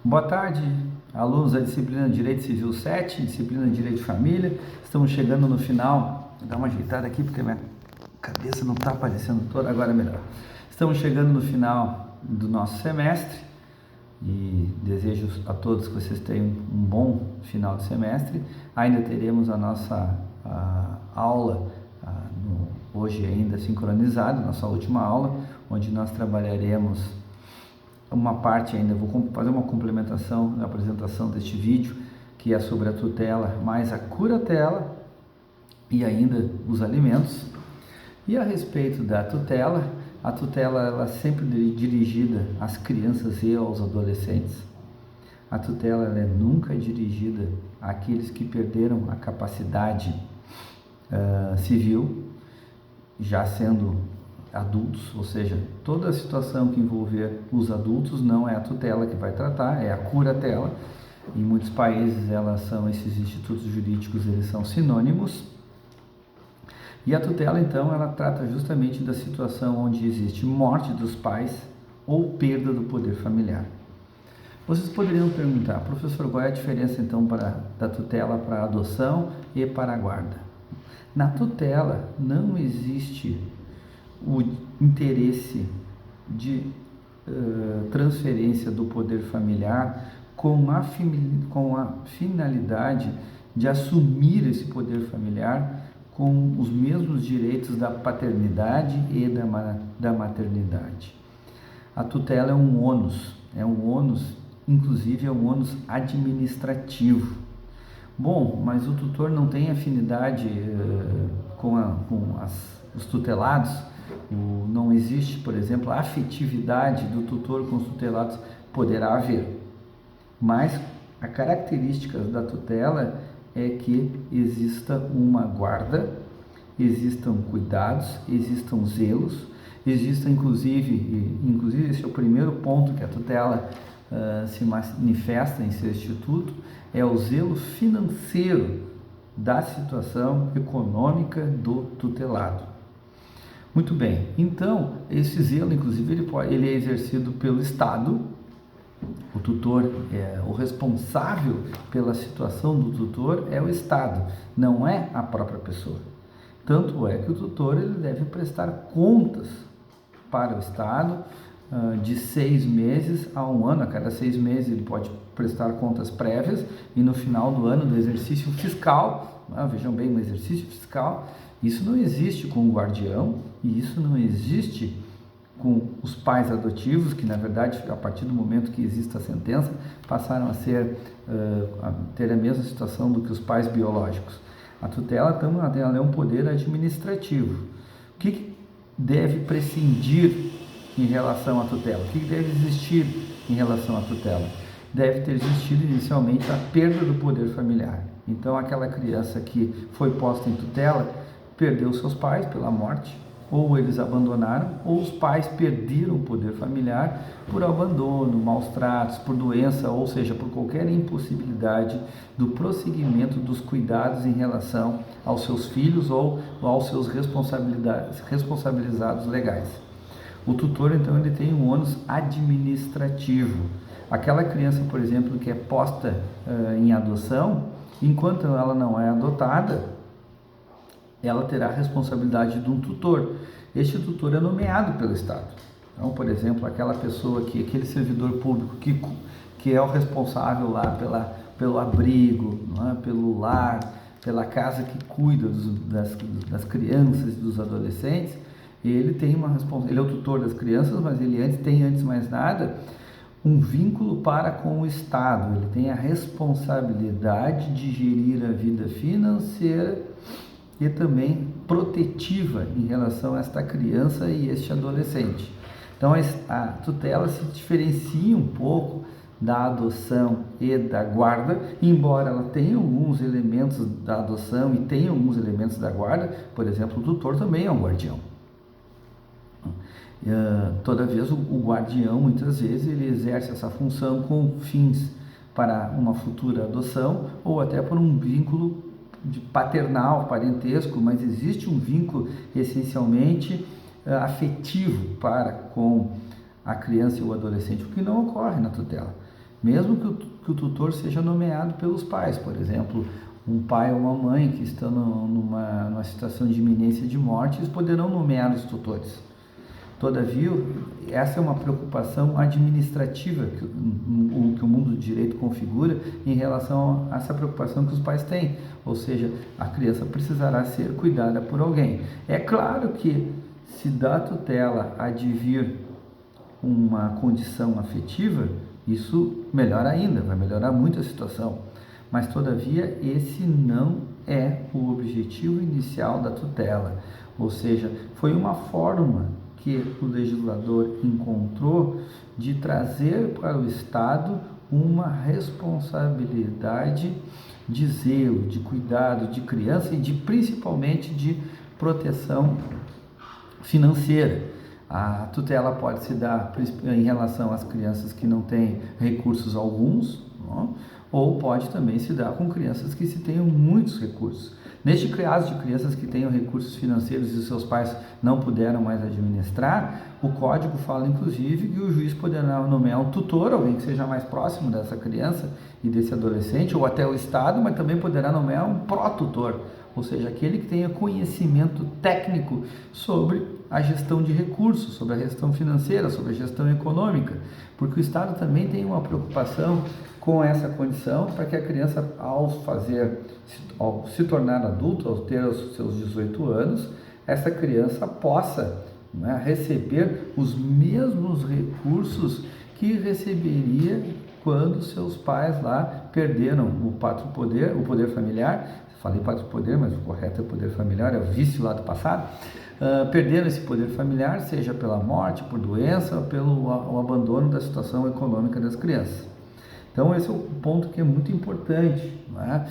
Boa tarde, alunos da disciplina de Direito Civil 7, disciplina de Direito de Família. Estamos chegando no final. Vou dar uma ajeitada aqui porque minha cabeça não está aparecendo toda, agora é melhor. Estamos chegando no final do nosso semestre e desejo a todos que vocês tenham um bom final de semestre. Ainda teremos a nossa aula hoje ainda sincronizada, nossa última aula, onde nós trabalharemos uma parte ainda, vou fazer uma complementação na apresentação deste vídeo, que é sobre a tutela, mais a curatela e ainda os alimentos. E a respeito da tutela, a tutela ela é sempre dirigida às crianças e aos adolescentes. A tutela ela é nunca dirigida àqueles que perderam a capacidade civil, já sendo adultos, ou seja, toda a situação que envolver os adultos não é a tutela que vai tratar, é a curatela. Em muitos países esses institutos jurídicos eles são sinônimos. E a tutela então ela trata justamente da situação onde existe morte dos pais ou perda do poder familiar. Vocês poderiam perguntar, professor, qual é a diferença então da tutela para a adoção e para a guarda? Na tutela não existe o interesse de transferência do poder familiar com a finalidade de assumir esse poder familiar com os mesmos direitos da paternidade e da maternidade. A tutela é um ônus, inclusive é um ônus administrativo. Bom, mas o tutor não tem afinidade com os tutelados? Não existe, por exemplo, a afetividade do tutor com os tutelados? Poderá haver, mas a característica da tutela é que exista uma guarda, existam cuidados, existam zelos, exista inclusive esse é o primeiro ponto que a tutela se manifesta em seu instituto, é o zelo financeiro da situação econômica do tutelado. Muito bem, então esse zelo inclusive ele é exercido pelo Estado. O tutor, o responsável pela situação do tutor é o Estado, não é a própria pessoa. Tanto é que o tutor ele deve prestar contas para o Estado de 6 meses a 1 ano. A cada 6 meses ele pode prestar contas prévias e no final do ano do exercício fiscal, vejam bem, no exercício fiscal, isso não existe com o guardião e isso não existe com os pais adotivos, que na verdade, a partir do momento que existe a sentença, passaram a ter a mesma situação do que os pais biológicos. A tutela, então, ela é um poder administrativo. O que deve prescindir em relação à tutela? O que deve existir em relação à tutela? Deve ter existido inicialmente a perda do poder familiar. Então, aquela criança que foi posta em tutela perdeu seus pais pela morte, ou eles abandonaram, ou os pais perderam o poder familiar por abandono, maus tratos, por doença, ou seja, por qualquer impossibilidade do prosseguimento dos cuidados em relação aos seus filhos ou aos seus responsabilizados legais. O tutor, então, ele tem um ônus administrativo. Aquela criança, por exemplo, que é posta em adoção, enquanto ela não é adotada, ela terá a responsabilidade de um tutor. Este tutor é nomeado pelo Estado. Então, por exemplo, aquele servidor público que é o responsável lá pelo abrigo, pelo lar, pela casa que cuida das crianças e dos adolescentes, ele tem ele é o tutor das crianças, mas ele antes de mais nada, um vínculo para com o Estado. Ele tem a responsabilidade de gerir a vida financeira e também protetiva em relação a esta criança e este adolescente. Então a tutela se diferencia um pouco da adoção e da guarda, embora ela tenha alguns elementos da adoção e tenha alguns elementos da guarda. Por exemplo, o tutor também é um guardião. Toda vez o guardião, muitas vezes, ele exerce essa função com fins para uma futura adoção ou até por um vínculo de paternal, parentesco, mas existe um vínculo essencialmente afetivo para com a criança e o adolescente, o que não ocorre na tutela. mesmo que o tutor seja nomeado pelos pais, por exemplo, um pai ou uma mãe que estão numa situação de iminência de morte, eles poderão nomear os tutores. Todavia, essa é uma preocupação administrativa que o mundo do direito configura em relação a essa preocupação que os pais têm, ou seja, a criança precisará ser cuidada por alguém. É claro que se da tutela advir uma condição afetiva, isso melhora ainda, vai melhorar muito a situação, mas todavia esse não é o objetivo inicial da tutela, ou seja, foi uma forma que o legislador encontrou de trazer para o Estado uma responsabilidade de zelo, de cuidado de criança e principalmente de proteção financeira. A tutela pode se dar em relação às crianças que não têm recursos alguns, não? Ou pode também se dar com crianças que se tenham muitos recursos. Neste caso de crianças que tenham recursos financeiros e seus pais não puderam mais administrar, o Código fala inclusive que o juiz poderá nomear um tutor, alguém que seja mais próximo dessa criança e desse adolescente, ou até o Estado, mas também poderá nomear um pró-tutor, ou seja, aquele que tenha conhecimento técnico sobre a gestão de recursos, sobre a gestão financeira, sobre a gestão econômica, porque o Estado também tem uma preocupação com essa condição para que a criança, ao se tornar adulto, ao ter os seus 18 anos, essa criança possa, né, receber os mesmos recursos que receberia quando seus pais lá perderam o poder familiar. Falei pátrio poder, mas o correto é o poder familiar, é o vício lá do passado. Perderam esse poder familiar, seja pela morte, por doença, ou pelo o abandono da situação econômica das crianças. Então esse é o ponto que é muito importante, né?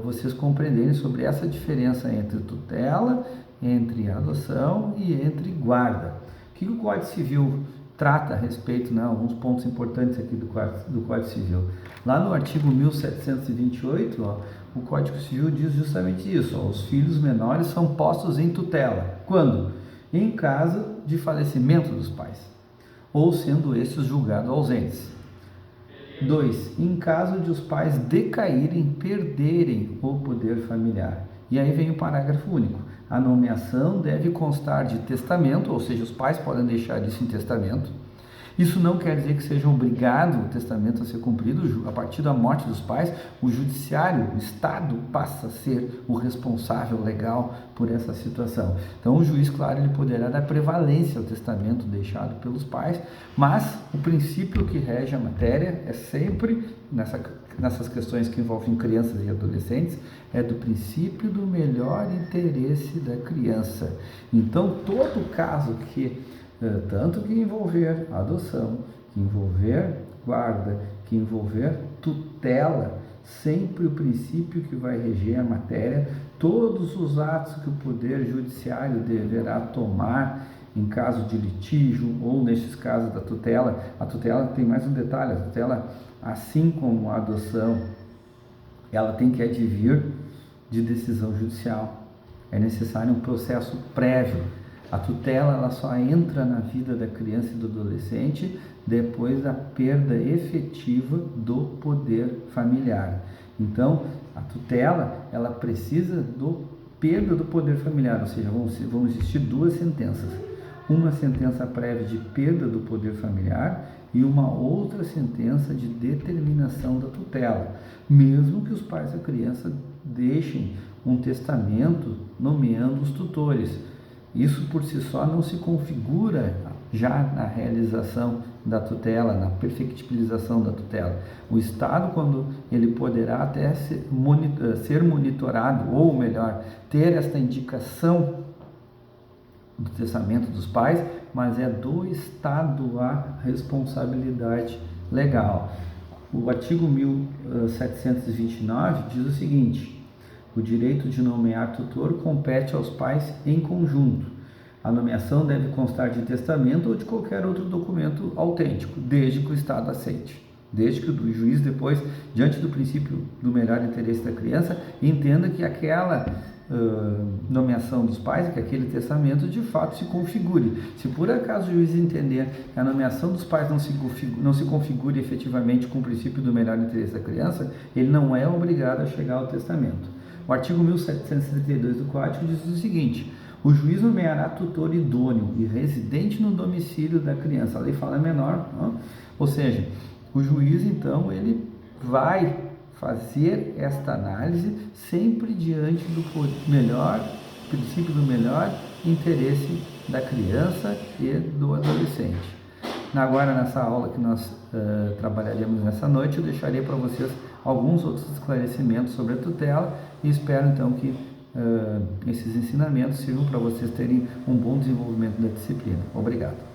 Vocês compreenderem sobre essa diferença entre tutela, entre adoção e entre guarda. O que o Código Civil trata a respeito, né? Alguns pontos importantes aqui do Código Civil. Lá no artigo 1728, o Código Civil diz justamente isso, os filhos menores são postos em tutela. Quando? Em caso de falecimento dos pais, ou sendo estes julgados ausentes. 2. Em caso de os pais decaírem, perderem o poder familiar. E aí vem o parágrafo único. A nomeação deve constar de testamento, ou seja, os pais podem deixar isso em testamento. Isso não quer dizer que seja obrigado o testamento a ser cumprido. A partir da morte dos pais, o judiciário, o Estado, passa a ser o responsável legal por essa situação. Então, o juiz, claro, ele poderá dar prevalência ao testamento deixado pelos pais, mas o princípio que rege a matéria é sempre, nessas questões que envolvem crianças e adolescentes, é do princípio do melhor interesse da criança. Então, todo caso tanto que envolver adoção, que envolver guarda, que envolver tutela, sempre o princípio que vai reger a matéria, todos os atos que o Poder Judiciário deverá tomar em caso de litígio ou nestes casos da tutela. A tutela tem mais um detalhe, a tutela, assim como a adoção, ela tem que advir de decisão judicial. É necessário um processo prévio. A tutela ela só entra na vida da criança e do adolescente depois da perda efetiva do poder familiar. Então, a tutela ela precisa do perda do poder familiar, ou seja, vão existir duas sentenças. Uma sentença prévia de perda do poder familiar e uma outra sentença de determinação da tutela, mesmo que os pais da criança deixem um testamento nomeando os tutores. Isso por si só não se configura já na realização da tutela, na perfectibilização da tutela. O Estado, quando ele poderá até ser monitorado, ou melhor, ter esta indicação do testamento dos pais, mas é do Estado a responsabilidade legal. O artigo 1729 diz o seguinte: o direito de nomear tutor compete aos pais em conjunto. A nomeação deve constar de testamento ou de qualquer outro documento autêntico, desde que o Estado aceite. desde que o juiz depois, diante do princípio do melhor interesse da criança, entenda que aquela nomeação dos pais, que aquele testamento de fato se configure. Se por acaso o juiz entender que a nomeação dos pais não se configure efetivamente com o princípio do melhor interesse da criança, ele não é obrigado a chegar ao testamento. O artigo 1732 do Código diz o seguinte: o juiz nomeará tutor idôneo e residente no domicílio da criança. A lei fala menor, não? Ou seja, o juiz então ele vai fazer esta análise sempre diante do princípio do melhor interesse da criança e do adolescente. Agora, nessa aula que nós trabalharemos nessa noite, eu deixarei para vocês alguns outros esclarecimentos sobre a tutela e espero então que esses ensinamentos sirvam para vocês terem um bom desenvolvimento da disciplina. Obrigado.